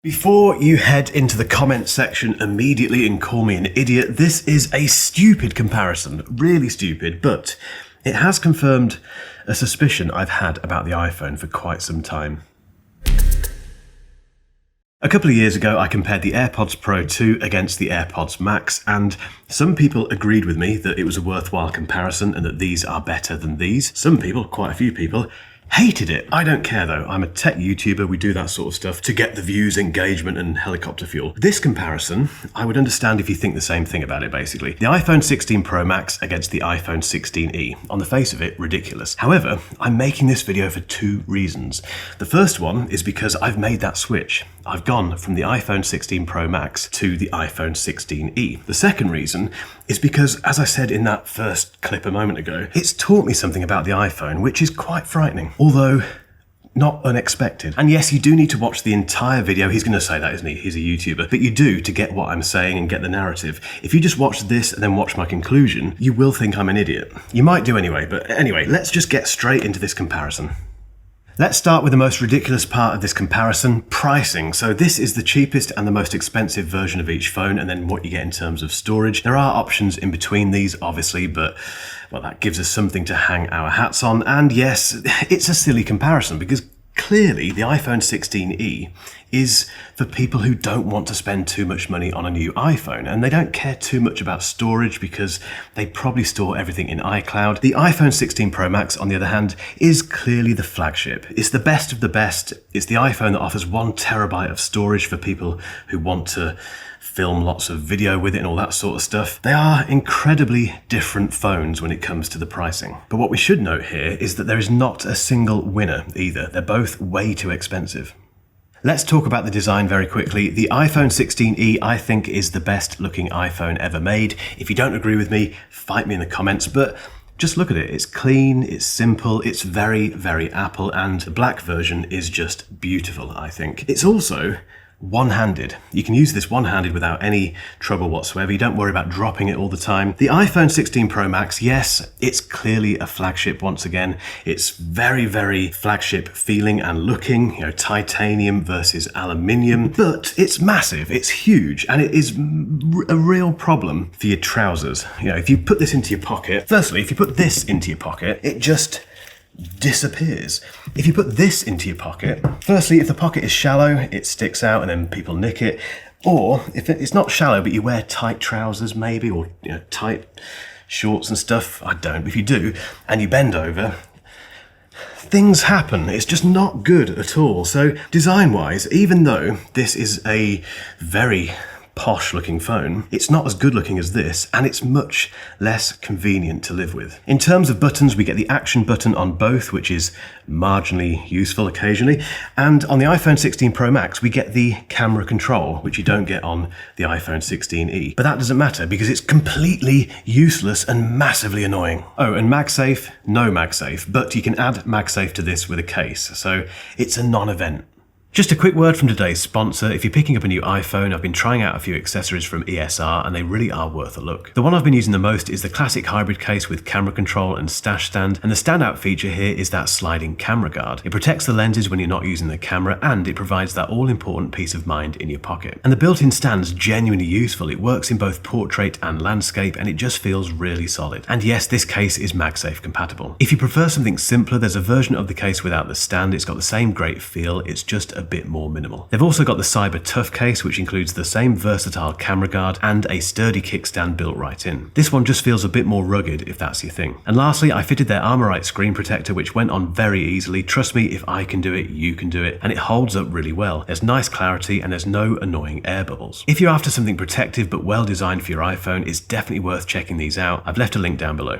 Before you head into the comment section immediately and call me an idiot, this is a stupid comparison, really stupid, but it has confirmed a suspicion I've had about the iPhone for quite some time. A couple of years ago, I compared the AirPods Pro 2 against the AirPods Max, and some people agreed with me that it was a worthwhile comparison and that these are better than these. Some people, quite a few people, hated it. I don't care though. I'm a tech YouTuber. We do that sort of stuff to get the views, engagement, and helicopter fuel. This comparison, I would understand if you think the same thing about it, basically. The iPhone 16 Pro Max against the iPhone 16e. On the face of it, ridiculous. However, I'm making this video for two reasons. The first one is because I've made that switch. I've gone from the iPhone 16 Pro Max to the iPhone 16e. The second reason is because, as I said in that first clip a moment ago, it's taught me something about the iPhone which is quite frightening, although not unexpected. And yes, you do need to watch the entire video. He's going to say that, isn't he? He's a YouTuber. But you do to get what I'm saying and get the narrative. If you just watch this and then watch my conclusion, you will think I'm an idiot. You might do anyway, but anyway, let's just get straight into this comparison. Let's start with the most ridiculous part of this comparison, pricing. So this is the cheapest and the most expensive version of each phone, and then what you get in terms of storage. There are options in between these, obviously, but well, that gives us something to hang our hats on. And yes, it's a silly comparison because clearly the iPhone 16e is for people who don't want to spend too much money on a new iPhone, and they don't care too much about storage because they probably store everything in iCloud. The iPhone 16 Pro Max, on the other hand, is clearly the flagship. It's the best of the best. It's the iPhone that offers 1 terabyte of storage for people who want to film lots of video with it and all that sort of stuff. They are incredibly different phones when it comes to the pricing. But what we should note here is that there is not a single winner either. They're both way too expensive. Let's talk about the design very quickly. The iPhone 16e, I think, is the best looking iPhone ever made. If you don't agree with me, fight me in the comments, but just look at it. It's clean, it's simple, it's very, very Apple, and the black version is just beautiful, I think. It's also one-handed. You can use this one-handed without any trouble whatsoever. You don't worry about dropping it all the time. The iPhone 16 Pro Max, yes, it's clearly a flagship once again. It's very, very flagship feeling and looking, you know, titanium versus aluminium, but it's massive, it's huge, and it is a real problem for your trousers. You know, if you put this into your pocket, firstly, if you put this into your pocket, it just disappears. If you put this into your pocket, firstly, if the pocket is shallow, it sticks out and then people nick it. Or if it's not shallow, but you wear tight trousers maybe, or tight shorts and stuff, I don't, but if you do, and you bend over, things happen. It's just not good at all. So design-wise, even though this is a very posh looking phone, it's not as good looking as this, and it's much less convenient to live with. In terms of buttons, we get the action button on both, which is marginally useful occasionally, and on the iPhone 16 Pro Max we get the camera control, which you don't get on the iPhone 16e. But that doesn't matter because it's completely useless and massively annoying. Oh, and MagSafe, no MagSafe, but you can add MagSafe to this with a case, so it's a non-event. Just a quick word from today's sponsor. If you're picking up a new iPhone, I've been trying out a few accessories from ESR and they really are worth a look. The one I've been using the most is the classic hybrid case with camera control and stash stand, and the standout feature here is that sliding camera guard. It protects the lenses when you're not using the camera, and it provides that all-important peace of mind in your pocket. And the built-in stand's genuinely useful. It works in both portrait and landscape, and it just feels really solid. And yes, this case is MagSafe compatible. If you prefer something simpler, there's a version of the case without the stand. It's got the same great feel, it's just a bit more minimal. They've also got the Cyber Tough case, which includes the same versatile camera guard and a sturdy kickstand built right in. This one just feels a bit more rugged if that's your thing. And lastly, I fitted their Armorite screen protector, which went on very easily. Trust me, if I can do it, you can do it, and it holds up really well. There's nice clarity and there's no annoying air bubbles. If you're after something protective but well designed for your iPhone, it's definitely worth checking these out. I've left a link down below.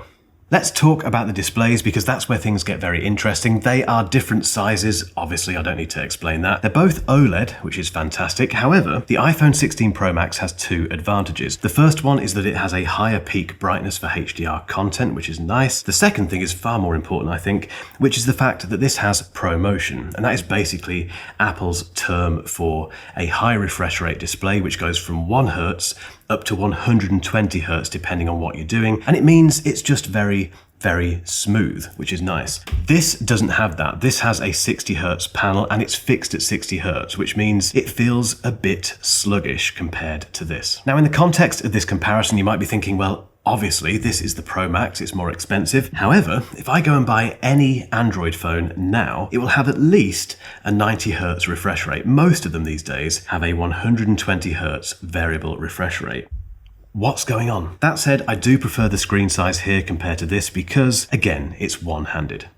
Let's talk about the displays because that's where things get very interesting. They are different sizes. Obviously, I don't need to explain that. They're both OLED, which is fantastic. However, the iPhone 16 Pro Max has two advantages. The first one is that it has a higher peak brightness for HDR content, which is nice. The second thing is far more important, I think, which is the fact that this has ProMotion, and that is basically Apple's term for a high refresh rate display, which goes from 1 Hz up to 120 Hz depending on what you're doing, and it means it's just very very smooth, which is nice. This doesn't have that. This has a 60 Hz panel and it's fixed at 60 Hz, which means it feels a bit sluggish compared to this. Now, in the context of this comparison, you might be thinking, well, obviously, this is the Pro Max, it's more expensive. However, if I go and buy any Android phone now, it will have at least a 90 Hz refresh rate. Most of them these days have a 120 Hz variable refresh rate. What's going on? That said, I do prefer the screen size here compared to this because, again, it's one-handed.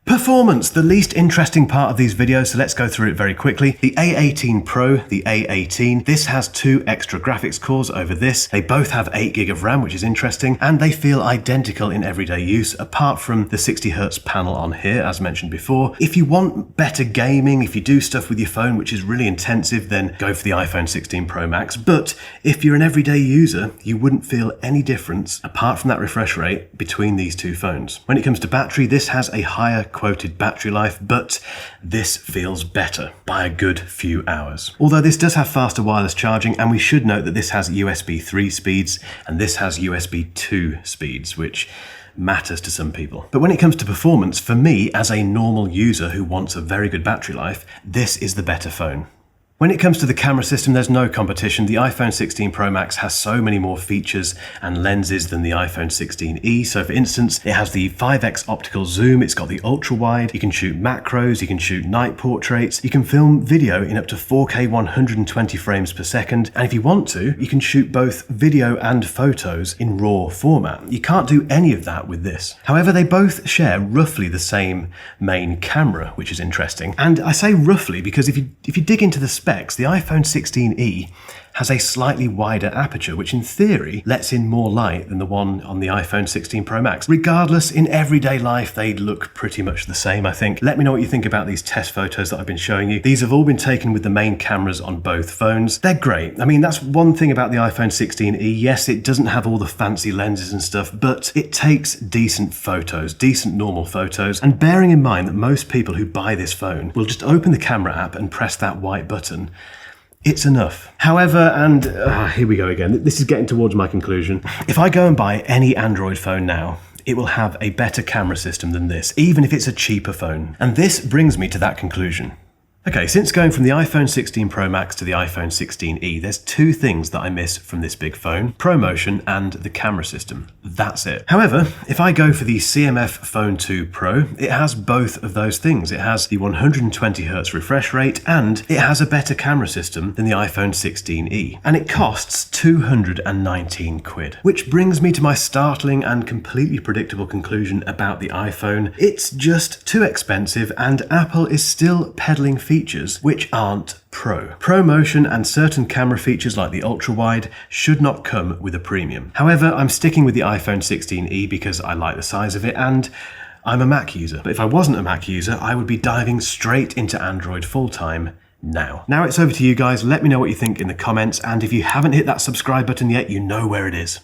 Performance, the least interesting part of these videos, so let's go through it very quickly. The A18 Pro, the A18, this has 2 extra graphics cores over this. They both have 8 GB of RAM, which is interesting, and they feel identical in everyday use, apart from the 60 Hz panel on here, as mentioned before. If you want better gaming, if you do stuff with your phone which is really intensive, then go for the iPhone 16 Pro Max. But if you're an everyday user, you wouldn't feel any difference, apart from that refresh rate, between these two phones. When it comes to battery, this has a higher quoted battery life, but this feels better by a good few hours. Although this does have faster wireless charging, and we should note that this has USB 3 speeds and this has USB 2 speeds, which matters to some people. But when it comes to performance, for me, as a normal user who wants a very good battery life, this is the better phone. When it comes to the camera system, there's no competition. The iPhone 16 Pro Max has so many more features and lenses than the iPhone 16e. So for instance, it has the 5x optical zoom, it's got the ultra wide, you can shoot macros, you can shoot night portraits, you can film video in up to 4K 120 frames per second, and if you want to, you can shoot both video and photos in RAW format. You can't do any of that with this. However, they both share roughly the same main camera, which is interesting. And I say roughly because if you dig into the specs, the iPhone 16e has a slightly wider aperture, which in theory lets in more light than the one on the iPhone 16 Pro Max. Regardless, in everyday life, they look pretty much the same, I think. Let me know what you think about these test photos that I've been showing you. These have all been taken with the main cameras on both phones. They're great. I mean, that's one thing about the iPhone 16e. Yes, it doesn't have all the fancy lenses and stuff, but it takes decent photos, decent normal photos. And bearing in mind that most people who buy this phone will just open the camera app and press that white button, it's enough. However, and here we go again, this is getting towards my conclusion. If I go and buy any Android phone now, it will have a better camera system than this, even if it's a cheaper phone. And this brings me to that conclusion. Okay, since going from the iPhone 16 Pro Max to the iPhone 16e, there's 2 things that I miss from this big phone: ProMotion and the camera system. That's it. However, if I go for the CMF Phone 2 Pro, it has both of those things. It has the 120 Hz refresh rate and it has a better camera system than the iPhone 16e. And it costs 219 quid. Which brings me to my startling and completely predictable conclusion about the iPhone. It's just too expensive, and Apple is still peddling features which aren't Pro. ProMotion and certain camera features like the ultra-wide should not come with a premium. However, I'm sticking with the iPhone 16e because I like the size of it and I'm a Mac user. But if I wasn't a Mac user, I would be diving straight into Android full-time now. Now it's over to you guys. Let me know what you think in the comments, and if you haven't hit that subscribe button yet, you know where it is.